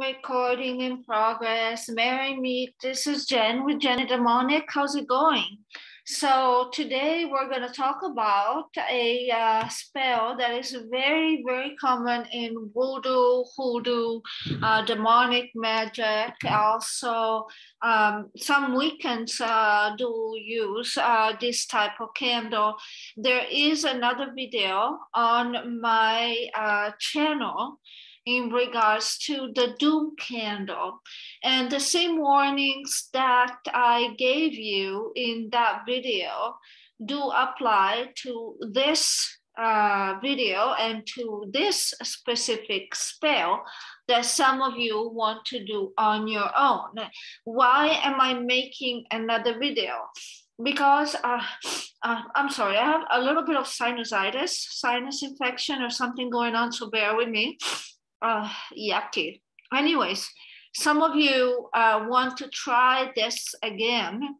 Recording in progress. Merry meet. This is Jen with Jenny Demonic. How's it going? So today we're going to talk about a spell that is very, very common in voodoo, hoodoo, demonic magic. Also, some Wiccans do use this type of candle. There is another video on my channel in regards to the Dume candle. And the same warnings that I gave you in that video do apply to this video and to this specific spell that some of you want to do on your own. Why am I making another video? Because I'm sorry, I have a little bit of sinusitis, sinus infection or something going on, so bear with me. Yucky. Anyways, some of you want to try this again.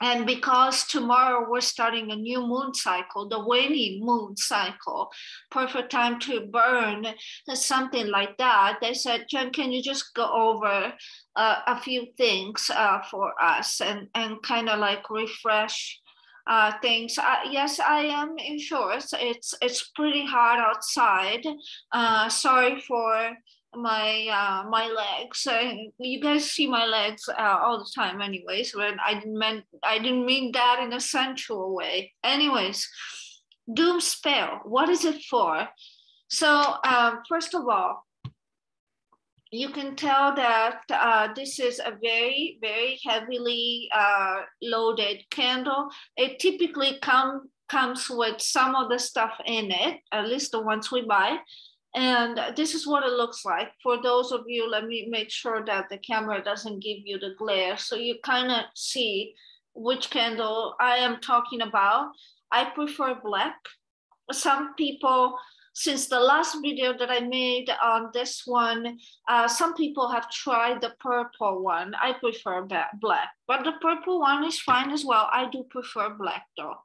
And because tomorrow we're starting a new moon cycle, the waning moon cycle, perfect time to burn, something like that. They said, Jen, can you just go over a few things for us and kind of like refresh things. Yes, I am insurance. It's pretty hot outside. Sorry for my my legs. You guys see my legs all the time, anyways. But I didn't mean that in a sensual way. Anyways, Dume spell. What is it for? So first of all, you can tell that this is a very, very heavily loaded candle. It typically comes with some of the stuff in it, at least the ones we buy. And this is what it looks like. For those of you, let me make sure that the camera doesn't give you the glare. So you kind of see which candle I am talking about. I prefer black. Some people, since the last video that I made on this one, some people have tried the purple one. I prefer black, but the purple one is fine as well. I do prefer black though.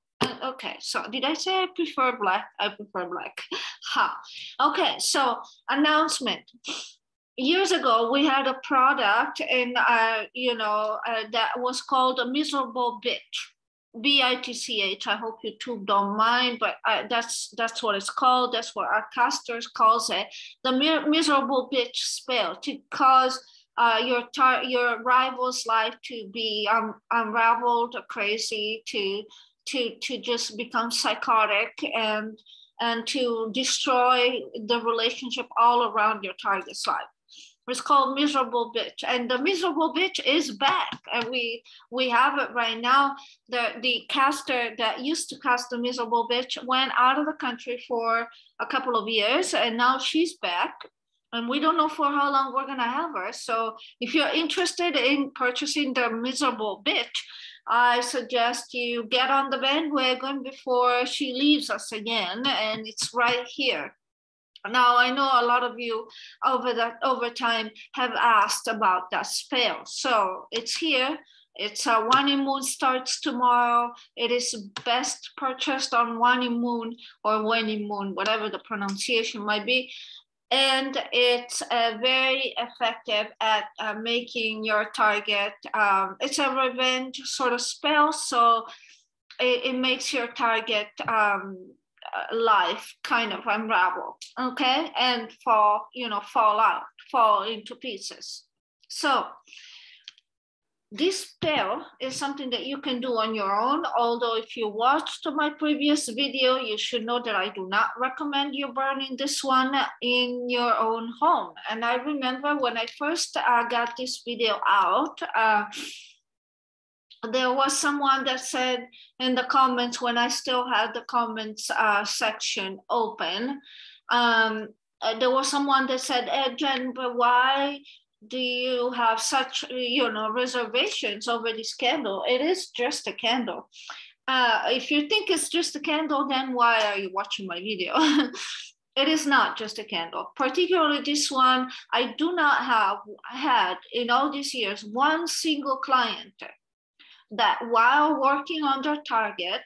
Okay, so did I say I prefer black? I prefer black. Ha. Okay, so announcement. Years ago, we had a product and, that was called a Miserable Bitch. BXXX. I hope YouTube don't mind, but that's what it's called. That's what our casters calls it. The Miserable Bitch spell to cause your rival's life to be unraveled, crazy, to just become psychotic and to destroy the relationship all around your target's life. It's called Miserable Bitch, and the Miserable Bitch is back, and we have it right now. The caster that used to cast the Miserable Bitch went out of the country for a couple of years, and now she's back, and we don't know for how long we're gonna have her. So if you're interested in purchasing the Miserable Bitch, I suggest you get on the bandwagon before she leaves us again, and it's right here. Now, I know a lot of you over time have asked about that spell. So it's here. It's a waning moon starts tomorrow. It is best purchased on waning moon or waning moon, whatever the pronunciation might be. And it's very effective at making your target. It's a revenge sort of spell. So it makes your target life kind of unravel, okay, and fall into pieces. So this spell is something that you can do on your own, although if you watched my previous video, you should know that I do not recommend you burning this one in your own home. And I remember when I first got this video out, there was someone that said in the comments, when I still had the comments section open, there was someone that said, Jen, but why do you have such, reservations over this candle? It is just a candle. If you think it's just a candle, then why are you watching my video? It is not just a candle. Particularly this one, I do not have had in all these years one single client that while working on their target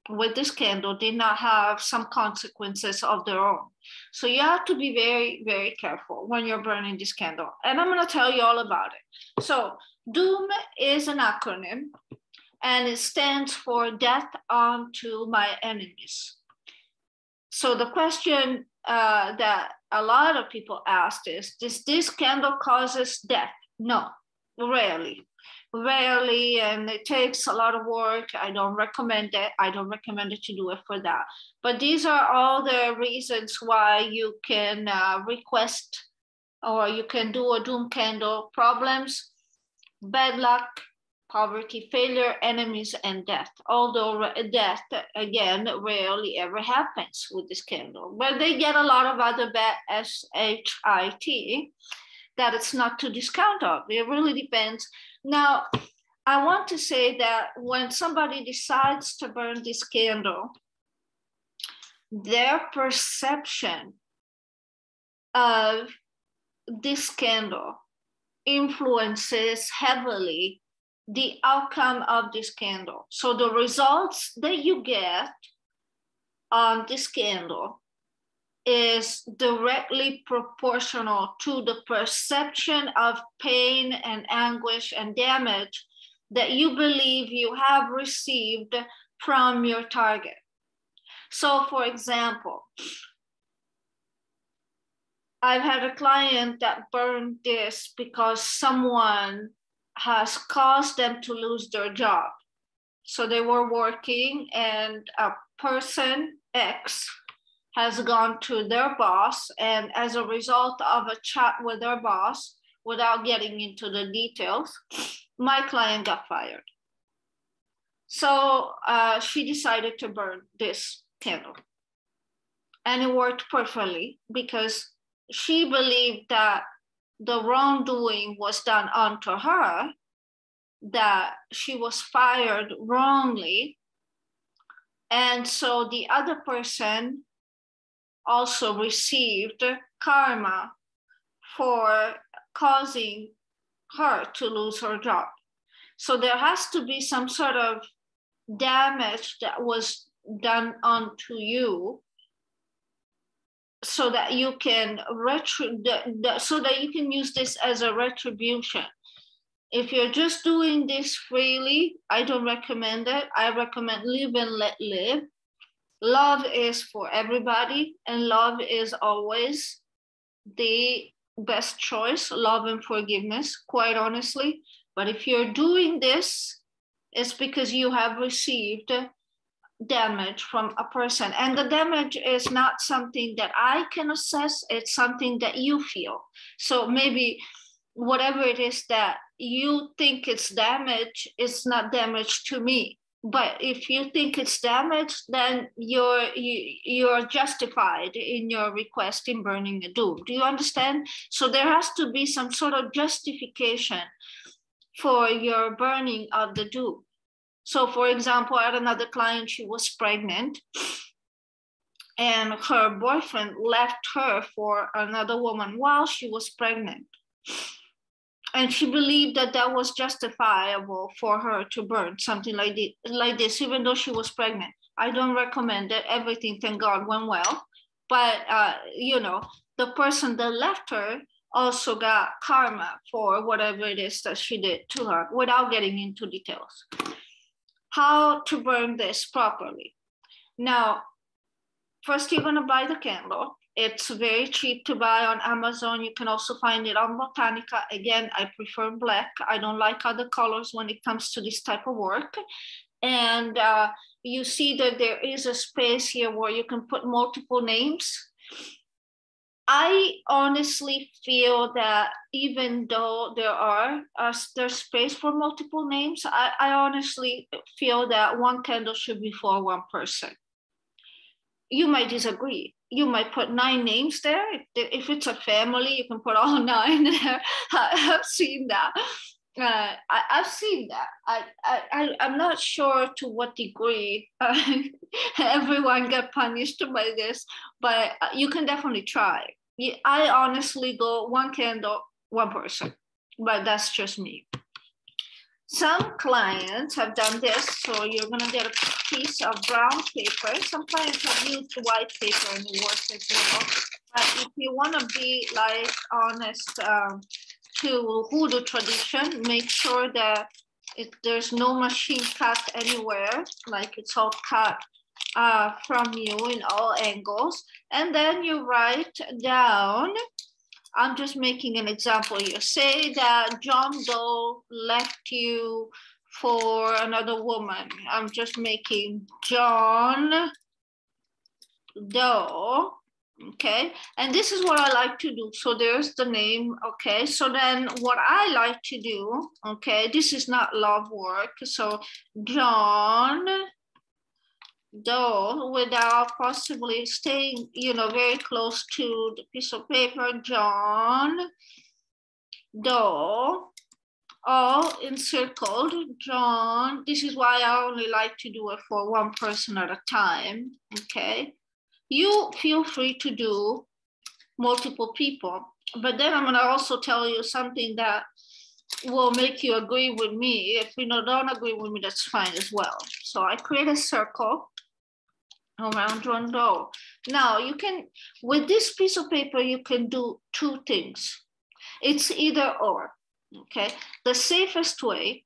with this candle did not have some consequences of their own. So you have to be very, very careful when you're burning this candle. And I'm going to tell you all about it. So Dume is an acronym, and it stands for Death Unto My Enemies. So the question that a lot of people ask is, does this candle causes death? No, rarely. Rarely, and it takes a lot of work. I don't recommend it. I don't recommend it to do it for that. But these are all the reasons why you can request, or you can do a Dume candle: problems, bad luck, poverty, failure, enemies, and death. Although death, again, rarely ever happens with this candle. But they get a lot of other bad SHIT that it's not to discount of. It really depends. Now, I want to say that when somebody decides to burn this candle, their perception of this candle influences heavily the outcome of this candle. So the results that you get on this candle is directly proportional to the perception of pain and anguish and damage that you believe you have received from your target. So for example, I've had a client that burned this because someone has caused them to lose their job. So they were working, and a person X has gone to their boss, and as a result of a chat with their boss, without getting into the details, my client got fired. So she decided to burn this candle. And it worked perfectly because she believed that the wrongdoing was done unto her, that she was fired wrongly. And so the other person also received karma for causing her to lose her job. So there has to be some sort of damage that was done unto you, so that you can so that you can use this as a retribution. If you're just doing this freely, I don't recommend it. I recommend live and let live. Love is for everybody, and love is always the best choice, love and forgiveness, quite honestly. But if you're doing this, it's because you have received damage from a person, and the damage is not something that I can assess. It's something that you feel. So maybe whatever it is that you think it's damage, it's not damage to me. But if you think it's damage, then you're justified in your request in burning a Dume. Do you understand? So there has to be some sort of justification for your burning of the Dume. So for example, I had another client, she was pregnant, and her boyfriend left her for another woman while she was pregnant. And she believed that that was justifiable for her to burn something like this, even though she was pregnant. I don't recommend it. Everything, thank God, went well. But, you know, the person that left her also got karma for whatever it is that she did to her, without getting into details. How to burn this properly. Now, first you're gonna buy the candle. It's very cheap to buy on Amazon. You can also find it on Botanica. Again, I prefer black. I don't like other colors when it comes to this type of work. And you see that there is a space here where you can put multiple names. I honestly feel that even though there's space for multiple names, I honestly feel that one candle should be for one person. You might disagree. You might put 9 names there. If it's a family, you can put all 9 there. I've seen that. I've seen that. I'm not sure to what degree everyone got punished by this, but you can definitely try. I honestly go one candle, one person, but that's just me. Some clients have done this, so you're gonna get piece of brown paper. Some clients have used white paper and it works as well. But if you want to be like honest to hoodoo tradition, make sure that there's no machine cut anywhere, like it's all cut from you in all angles. And then you write down, I'm just making an example here. Say that John Doe left you for another woman. I'm just making John Doe, okay? And this is what I like to do. So there's the name, okay? So then what I like to do, okay, this is not love work. So John Doe, without possibly staying, you know, very close to the piece of paper, John Doe, all encircled, John. This is why I only like to do it for one person at a time, okay? You feel free to do multiple people, but then I'm gonna also tell you something that will make you agree with me. If you don't agree with me, that's fine as well. So I create a circle around John Doe. Now you can, with this piece of paper, you can do two things. It's either or, okay? The safest way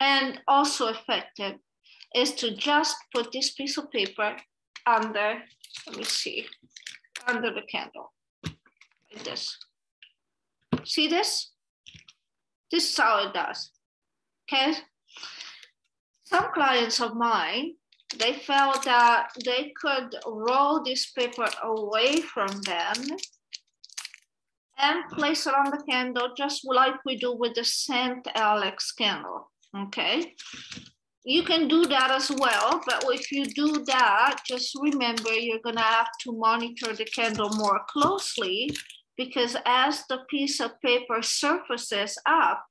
and also effective is to just put this piece of paper under, let me see, under the candle, like this. See this? This is how it does, okay? Some clients of mine, they felt that they could roll this paper away from them and place it on the candle just like we do with the Saint Alex candle, okay? You can do that as well, but if you do that, just remember you're gonna have to monitor the candle more closely, because as the piece of paper surfaces up,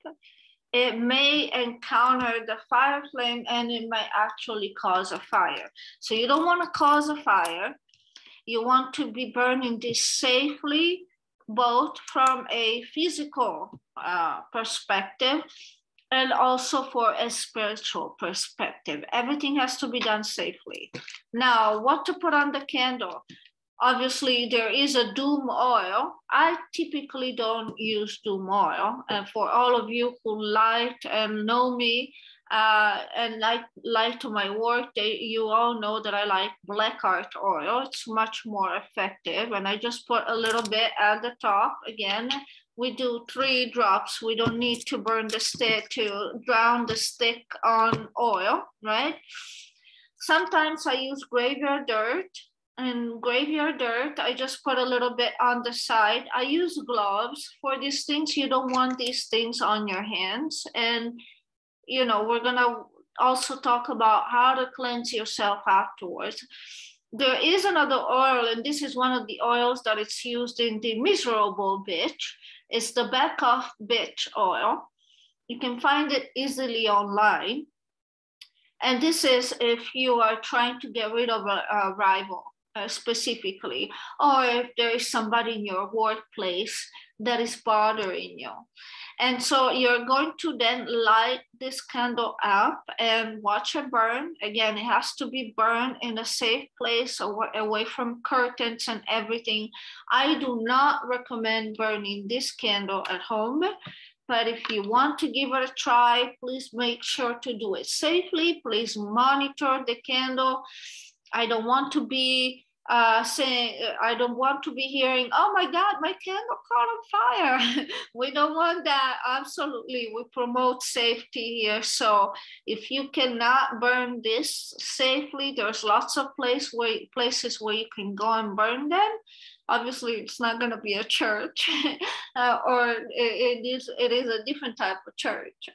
it may encounter the fire flame and it might actually cause a fire. So you don't want to cause a fire. You want to be burning this safely, both from a physical perspective and also for a spiritual perspective. Everything has to be done safely. Now, what to put on the candle? Obviously, there is a Dume oil. I typically don't use Dume oil. And for all of you who like and know me and like to my work, you all know that I like black art oil. It's much more effective. And I just put a little bit at the top. Again, we do 3 drops. We don't need to burn the stick, to drown the stick on oil, right? Sometimes I use graveyard dirt. And graveyard dirt, I just put a little bit on the side. I use gloves for these things. You don't want these things on your hands. And, you know, we're gonna also talk about how to cleanse yourself afterwards. There is another oil, and this is one of the oils that it's used in the Miserable Bitch. It's the Back Off Bitch oil. You can find it easily online. And this is if you are trying to get rid of a rival. Specifically, or if there is somebody in your workplace that is bothering you. And so you're going to then light this candle up and watch it burn. Again, it has to be burned in a safe place, away from curtains and everything. I do not recommend burning this candle at home, but if you want to give it a try, please make sure to do it safely. Please monitor the candle. I don't want to be I don't want to be hearing, oh my God, my candle caught on fire. We don't want that. Absolutely. We promote safety here. So if you cannot burn this safely, there's lots of places where you can go and burn them. Obviously, it's not going to be a church, or it is a different type of church,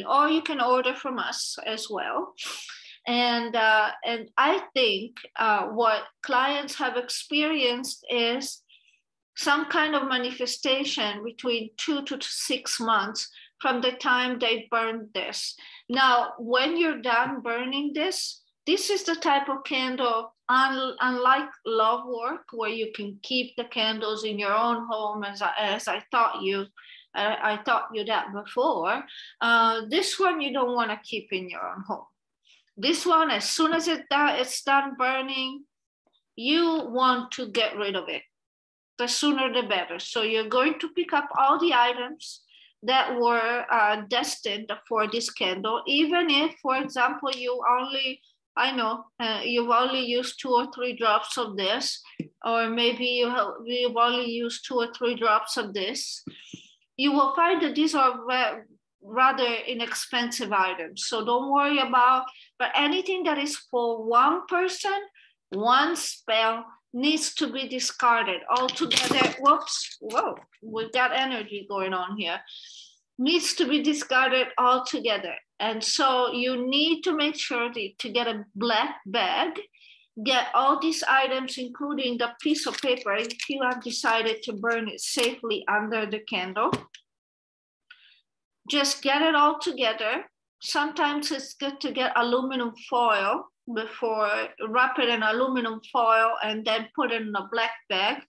or you can order from us as well. And I think what clients have experienced is some kind of manifestation between 2 to 6 months from the time they burned this. Now, when you're done burning this is the type of candle, unlike love work, where you can keep the candles in your own home, as I taught you. I taught you that before. This one you don't want to keep in your own home. This one, as soon as it's done burning, you want to get rid of it. The sooner the better. So you're going to pick up all the items that were destined for this candle, even if, for example, you've only used 2 or 3 drops of this, or maybe you've only used 2 or 3 drops of this. You will find that these are rather inexpensive items. So don't worry about, but anything that is for one person, one spell, needs to be discarded altogether. Whoops, whoa, we've got energy going on here. Needs to be discarded altogether. And so you need to make sure to get a black bag, get all these items, including the piece of paper, if you have decided to burn it safely under the candle. Just get it all together. Sometimes it's good to get aluminum foil before, wrap it in aluminum foil and then put it in a black bag.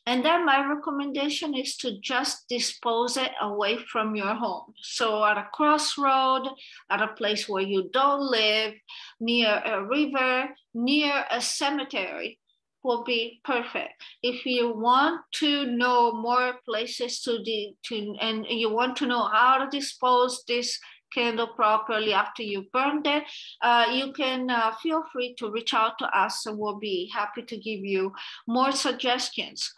And then my recommendation is to just dispose it away from your home. So at a crossroad, at a place where you don't live, near a river, near a cemetery will be perfect. If you want to know more places and you want to know how to dispose this candle properly after you burned it, you can feel free to reach out to us and we'll be happy to give you more suggestions.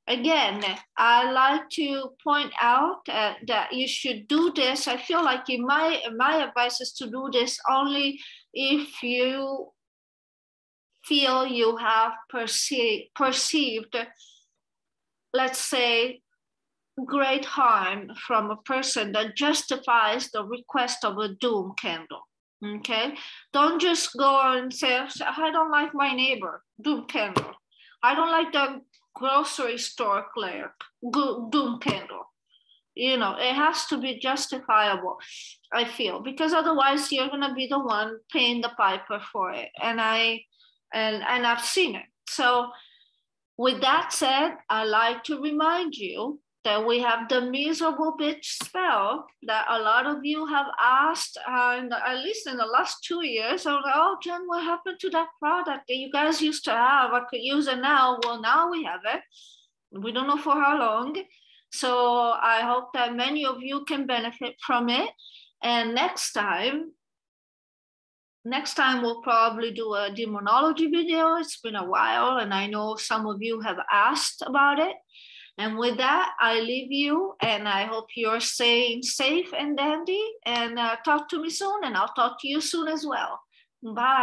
Again, I like to point out that you should do this. I feel like my advice is to do this only if you feel you have perceived, let's say, great harm from a person that justifies the request of a doom candle. Okay, don't just go and say, I don't like my neighbor, doom candle. I don't like the grocery store clerk, doom candle. You know, it has to be justifiable, I feel, because otherwise you're gonna be the one paying the piper for it. And I've seen it. So with that said, I like to remind you that we have the miserable bitch spell that a lot of you have asked, at least in the last 2 years. I was like, oh, Jen, what happened to that product that you guys used to have? I could use it now. Well, now we have it. We don't know for how long. So I hope that many of you can benefit from it. And next time we'll probably do a demonology video. It's been a while, and I know some of you have asked about it. And with that, I leave you, and I hope you're staying safe and dandy, and talk to me soon, and I'll talk to you soon as well. Bye.